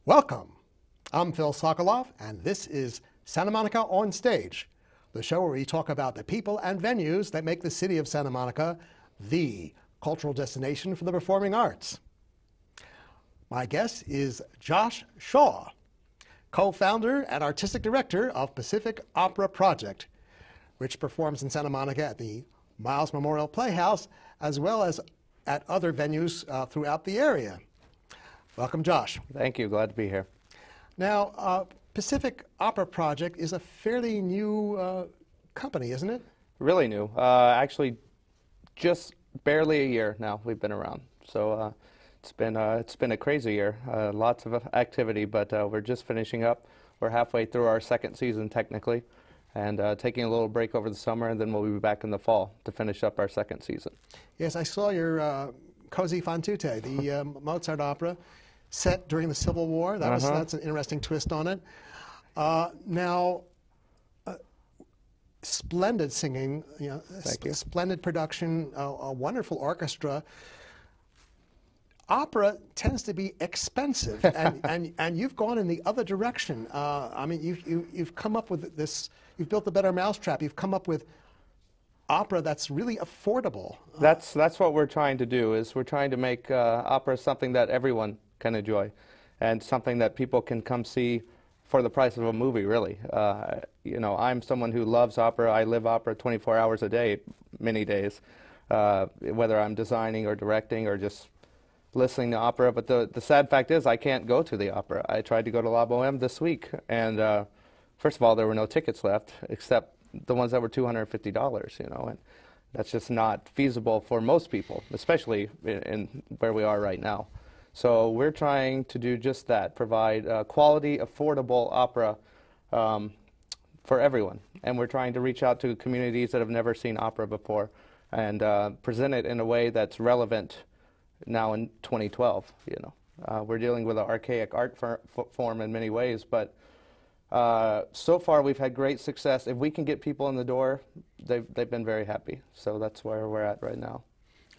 Welcome. I'm Phil Sokoloff, and this is Santa Monica on Stage, the show where we talk about the people and venues that make the city of Santa Monica the cultural destination for the performing arts. My guest is Josh Shaw, co-founder and artistic director of Pacific Opera Project, which performs in Santa Monica at the Miles Memorial Playhouse, as well as at other venues throughout the area. Welcome, Josh. Thank you. Glad to be here. Now, Pacific Opera Project is a fairly new company, isn't it? Really new. Actually, just barely a year now we've been around. So it's been a crazy year. Lots of activity, but we're just finishing up. We're halfway through our second season technically, and taking a little break over the summer, and then we'll be back in the fall to finish up our second season. Yes, I saw your Così fan tutte, the Mozart opera, set during the Civil War. That's an interesting twist on it. Now, splendid singing, splendid production, a wonderful orchestra. Opera tends to be expensive, and you've gone in the other direction. I mean, you've come up with this. You've built a better mousetrap. You've come up with opera that's really affordable. That's what we're trying to do. Is we're trying to make opera something that everyone can enjoy, and something that people can come see for the price of a movie, really. You know, I'm someone who loves opera. I live opera 24 hours a day, many days, whether I'm designing or directing or just listening to opera. But the sad fact is I can't go to the opera. I tried to go to La Boheme this week, and first of all, there were no tickets left, except the ones that were $250, you know, and that's just not feasible for most people, especially in where we are right now. So we're trying to do just that, provide quality, affordable opera for everyone. And we're trying to reach out to communities that have never seen opera before and present it in a way that's relevant now in 2012, you know. We're dealing with an archaic art form in many ways, but so far we've had great success. If we can get people in the door, they've been very happy. So that's where we're at right now.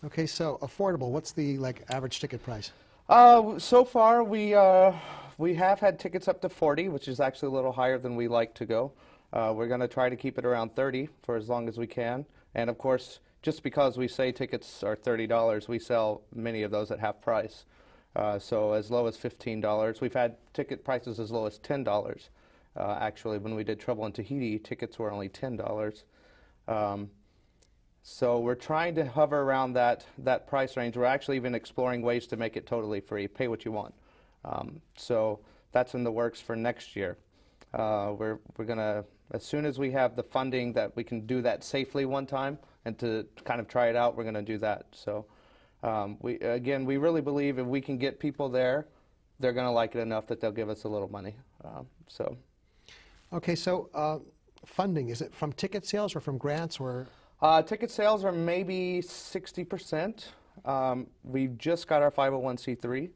Okay, so affordable, what's the average ticket price? So far, we have had tickets up to 40, which is actually a little higher than we like to go. We're going to try to keep it around 30 for as long as we can. And of course, just because we say tickets are $30, we sell many of those at half price. So as low as $15. We've had ticket prices as low as $10. Actually, when we did Trouble in Tahiti, tickets were only $10. So we're trying to hover around that price range. We're actually even exploring ways to make it totally free, pay what you want. So that's in the works for next year. We're going to, as soon as we have the funding that we can do that safely one time and to kind of try it out, we're going to do that. So we really believe if we can get people there, they're going to like it enough that they'll give us a little money. Okay, so funding, is it from ticket sales or from grants or? Ticket sales are maybe 60%. We just got our 501c3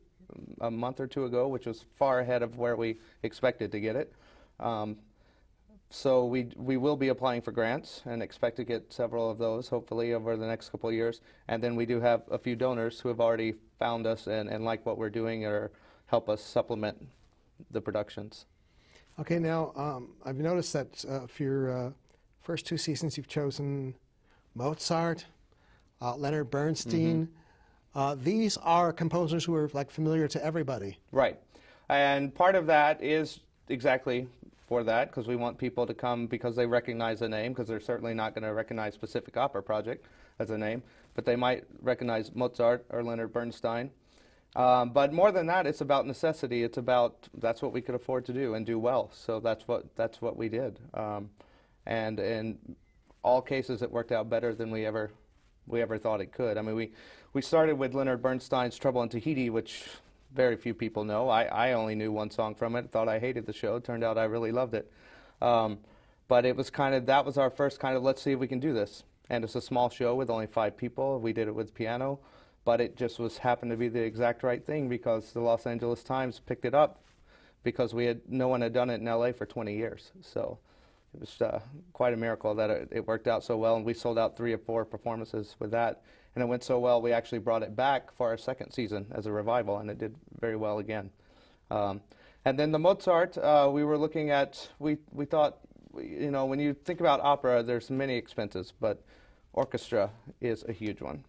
a month or two ago, which was far ahead of where we expected to get it. So we will be applying for grants and expect to get several of those, hopefully, over the next couple of years. And then we do have a few donors who have already found us and like what we're doing or help us supplement the productions. Okay, now I've noticed that for your first two seasons you've chosen Mozart, Leonard, Bernstein. These are composers who are familiar to everybody. Right. And part of that is exactly for that, because we want people to come because they recognize the name, because they're certainly not going to recognize Pacific Opera Project as a name, but they might recognize Mozart or Leonard Bernstein. But more than that, it's about necessity. It's about that's what we could afford to do and do well. So that's what we did. And in all cases, it worked out better than we ever thought it could. I mean, we started with Leonard Bernstein's Trouble in Tahiti, which very few people know. I only knew one song from it. Thought I hated the show. Turned out I really loved it. But it was that was our first let's see if we can do this. And it's a small show with only 5 people. We did it with piano. But it just happened to be the exact right thing because the Los Angeles Times picked it up because no one had done it in LA for 20 years. So it was quite a miracle that it worked out so well, and we sold out 3 or 4 performances with that. And it went so well, we actually brought it back for our second season as a revival, and it did very well again. And then the Mozart, we were looking at, we thought, you know, when you think about opera, there's many expenses, but orchestra is a huge one.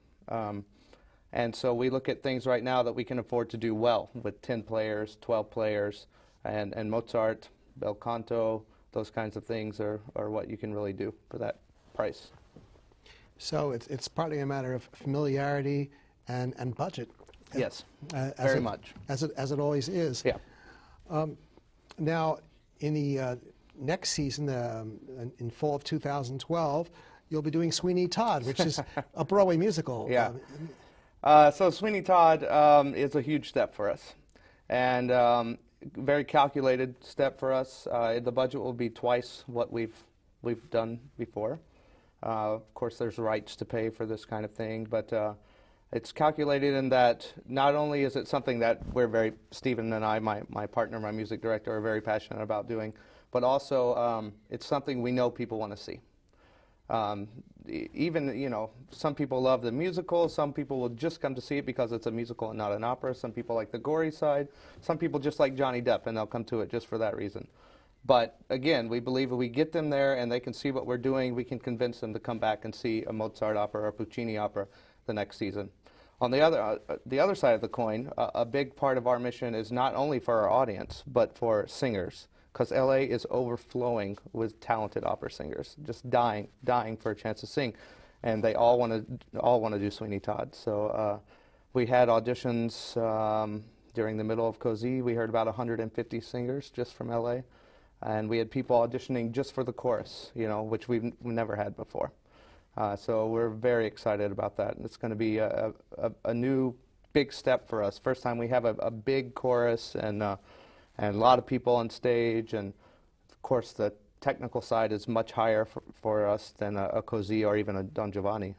And so we look at things right now that we can afford to do well with 10 players, 12 players, and Mozart, bel canto, those kinds of things are what you can really do for that price. So it's partly a matter of familiarity and budget. Yes, very much. As it always is. Yeah. Now, in the next season, in fall of 2012, you'll be doing Sweeney Todd, which is a Broadway musical. Yeah. So Sweeney Todd is a huge step for us, and very calculated step for us. The budget will be twice what we've done before. Of course, there's rights to pay for this kind of thing, but it's calculated in that not only is it something that Stephen and I, my partner, my music director, are very passionate about doing, but also it's something we know people want to see. Even, you know, some people love the musical, some people will just come to see it because it's a musical and not an opera, some people like the gory side, some people just like Johnny Depp and they'll come to it just for that reason. But again, we believe if we get them there and they can see what we're doing, we can convince them to come back and see a Mozart opera or a Puccini opera the next season. On the other side of the coin, a big part of our mission is not only for our audience, but for singers, because LA is overflowing with talented opera singers, just dying for a chance to sing, and they all want to do Sweeney Todd. So we had auditions during the middle of Cozy. We heard about 150 singers just from LA, and we had people auditioning just for the chorus, you know, which we've never had before. So we're very excited about that, and it's going to be a new big step for us. First time we have a big chorus and a lot of people on stage, and of course the technical side is much higher for us than a Cozy or even a Don Giovanni.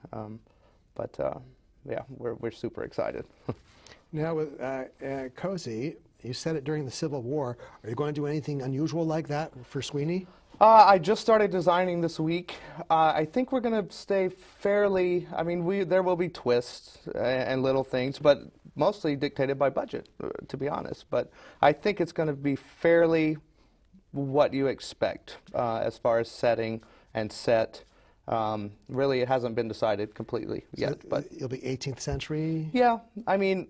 Yeah, we're super excited. Now with Cozy, you said it during the Civil War. Are you going to do anything unusual like that for Sweeney? I just started designing this week. I think we're going to stay fairly, I mean, there will be twists and little things, but mostly dictated by budget, to be honest. But I think it's going to be fairly what you expect as far as setting and set. Really, it hasn't been decided completely yet. But you'll be 18th century? Yeah, I mean,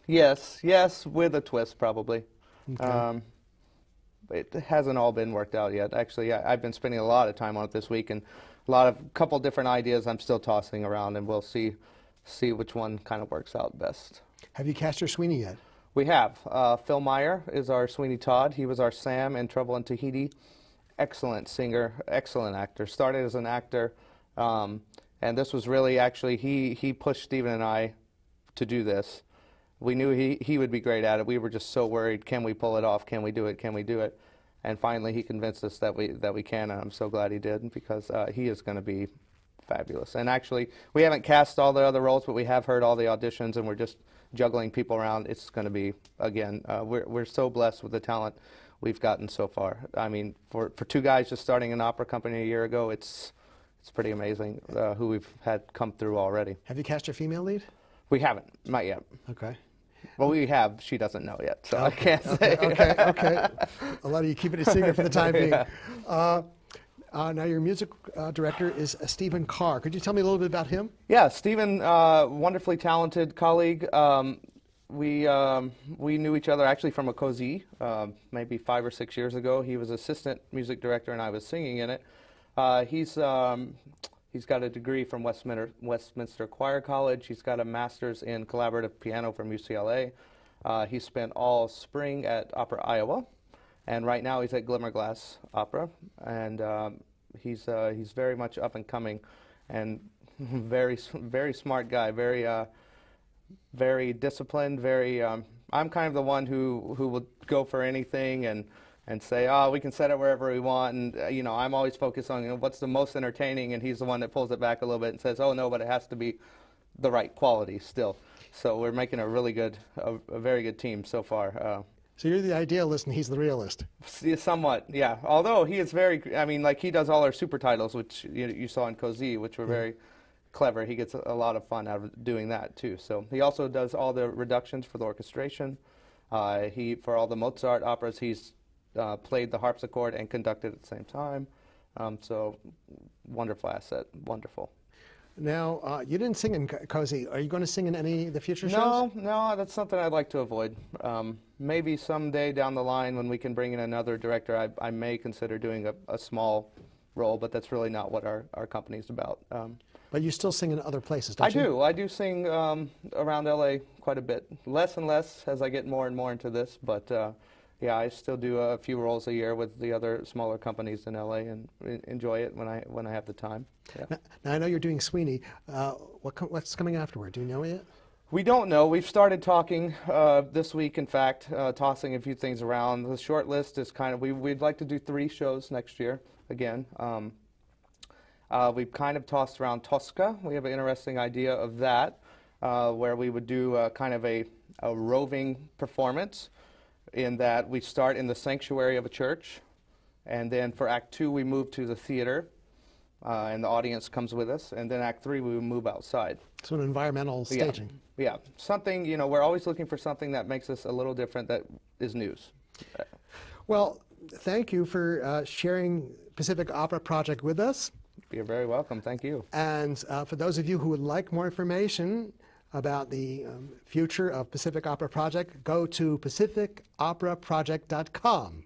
yes, with a twist probably. Okay. It hasn't all been worked out yet. Actually, I've been spending a lot of time on it this week, and a couple different ideas I'm still tossing around, and we'll see which one kind of works out best. Have you cast your Sweeney yet? We have. Phil Meyer is our Sweeney Todd. He was our Sam in Trouble in Tahiti. Excellent singer, excellent actor. Started as an actor, and this was really actually he pushed Stephen and I to do this. We knew he would be great at it. We were just so worried, can we pull it off? Can we do it? Can we do it? And finally he convinced us that we can, and I'm so glad he did, because he is going to be fabulous. And actually, we haven't cast all the other roles, but we have heard all the auditions, and we're just juggling people around. It's going to be, again, we're so blessed with the talent we've gotten so far. I mean, for two guys just starting an opera company a year ago, it's pretty amazing who we've had come through already. Have you cast your female lead? We haven't, not yet. Okay. Well, we have. She doesn't know yet, so I can't say. Okay. A lot of you keep it a secret for the time being. Now, your music director is Stephen Carr. Could you tell me a little bit about him? Yeah, Stephen, wonderfully talented colleague. We knew each other actually from a Cozy, maybe 5 or 6 years ago. He was assistant music director, and I was singing in it. He's got a degree from Westminster Choir College. He's got a master's in collaborative piano from UCLA. He spent all spring at Opera Iowa, and right now he's at Glimmerglass Opera. And he's very much up and coming, and very smart guy. Very disciplined. I'm kind of the one who will go for anything and say, oh, we can set it wherever we want, and you know, I'm always focused on, you know, what's the most entertaining, and he's the one that pulls it back a little bit and says, oh no, but it has to be the right quality still. So we're making a really good, a very good team so far. So you're the idealist and he's the realist. Somewhat, yeah. Although he is very, I mean, like he does all our super titles, which you saw in Cozy, which were very clever. He gets a lot of fun out of doing that too. So he also does all the reductions for the orchestration. For all the Mozart operas, he's played the harpsichord and conducted at the same time. So wonderful asset, wonderful. Now, you didn't sing in Cozy. Are you going to sing in any of the future No, shows? no, that's something I'd like to avoid. Maybe someday down the line when we can bring in another director, I may consider doing a small role, but that's really not what our company's about. But you still sing in other places, don't you? I do sing around LA quite a bit. Less and less as I get more and more into this, but yeah, I still do a few roles a year with the other smaller companies in LA and enjoy it when I have the time. Yeah. Now, I know you're doing Sweeney. What's coming afterward? Do you know yet? We don't know. We've started talking this week, in fact, tossing a few things around. The short list is we'd like to do 3 shows next year again. We've kind of tossed around Tosca. We have an interesting idea of that, where we would do kind of a roving performance in that we start in the sanctuary of a church, and then for Act 2 we move to the theater, and the audience comes with us, and then Act 3 we move outside. So an environmental staging. Yeah, something, we're always looking for something that makes us a little different, that is news. Well, thank you for sharing Pacific Opera Project with us. You're very welcome. Thank you. And for those of you who would like more information about the future of Pacific Opera Project, go to pacificoperaproject.com.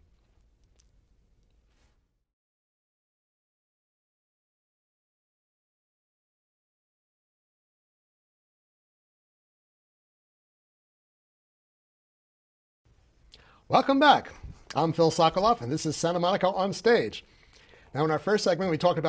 Welcome back. I'm Phil Sokoloff, and this is Santa Monica on Stage. Now, in our first segment, we talked about